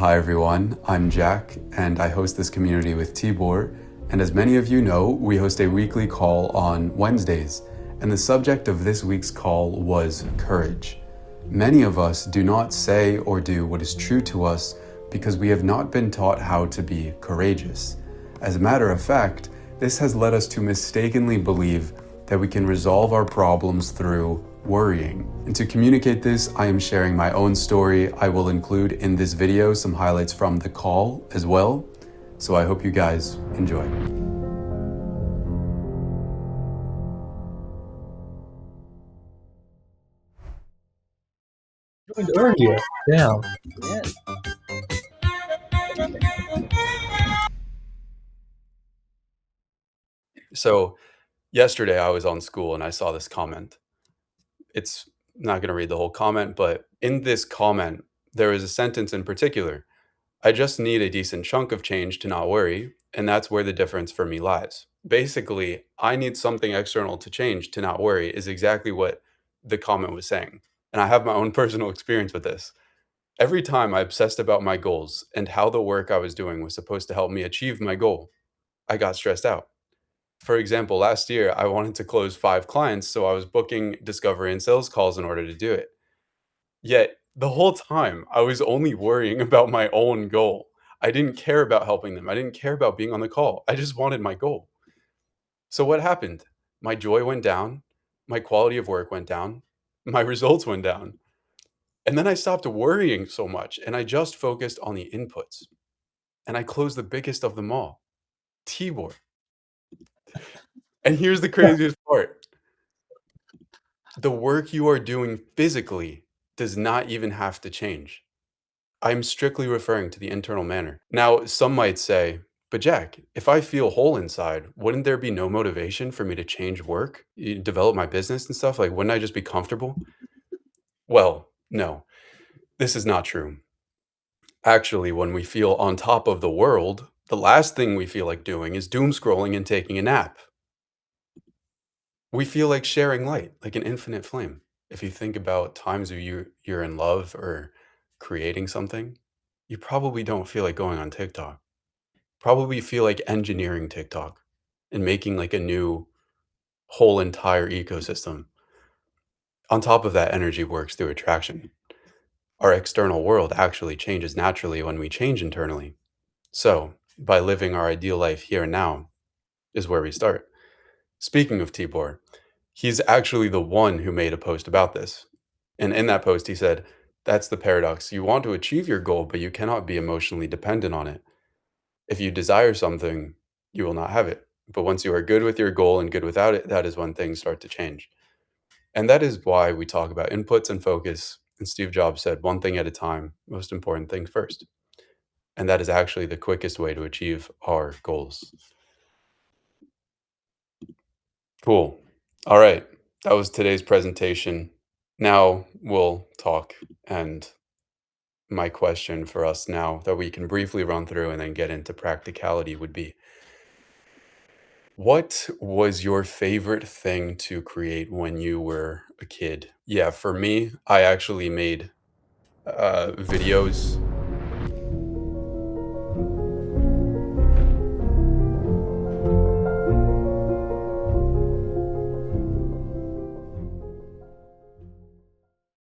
Hi everyone, I'm Jack, and I host this community with Tibor. And as many of you know, we host a weekly call on Wednesdays, and the subject of this week's call was courage. Many of us do not say or do what is true to us because we have not been taught how to be courageous. As a matter of fact, this has led us to mistakenly believe that we can resolve our problems through worrying. And to communicate this, I am sharing my own story. I will include in this video some highlights from the call as well. So I hope you guys enjoy. Joined earlier. Damn. Yeah. So yesterday I was on school and I saw this comment. It's not going to read the whole comment, but in this comment, there is a sentence in particular. I just need a decent chunk of change to not worry, and that's where the difference for me lies. Basically, I need something external to change to not worry is exactly what the comment was saying. And I have my own personal experience with this. Every time I obsessed about my goals and how the work I was doing was supposed to help me achieve my goal, I got stressed out. For example, last year I wanted to close 5 clients, so I was booking discovery and sales calls in order to do it. Yet, the whole time, I was only worrying about my own goal. I didn't care about helping them. I didn't care about being on the call. I just wanted my goal. So what happened? My joy went down, my quality of work went down, my results went down. And then I stopped worrying so much and I just focused on the inputs. And I closed the biggest of them all, Tibor. And here's the craziest part. The work you are doing physically does not even have to change. I'm strictly referring to the internal manner. Now, some might say, but Jack, if I feel whole inside, wouldn't there be no motivation for me to change work, develop my business and stuff? Like, wouldn't I just be comfortable? Well, no, this is not true. Actually, when we feel on top of the world, the last thing we feel like doing is doom scrolling and taking a nap. We feel like sharing light, like an infinite flame. If you think about times where you're in love or creating something, you probably don't feel like going on TikTok. Probably feel like engineering TikTok and making like a new whole entire ecosystem. On top of that, energy works through attraction. Our external world actually changes naturally when we change internally. So, by living our ideal life here and now is where we start. Speaking of Tibor, he's actually the one who made a post about this. And in that post, he said, that's the paradox. You want to achieve your goal, but you cannot be emotionally dependent on it. If you desire something, you will not have it. But once you are good with your goal and good without it, that is when things start to change. And that is why we talk about inputs and focus. And Steve Jobs said, one thing at a time, most important thing first. And that is actually the quickest way to achieve our goals. Cool. All right. That was today's presentation. Now we'll talk. And my question for us now that we can briefly run through and then get into practicality would be, what was your favorite thing to create when you were a kid? Yeah, for me, I actually made videos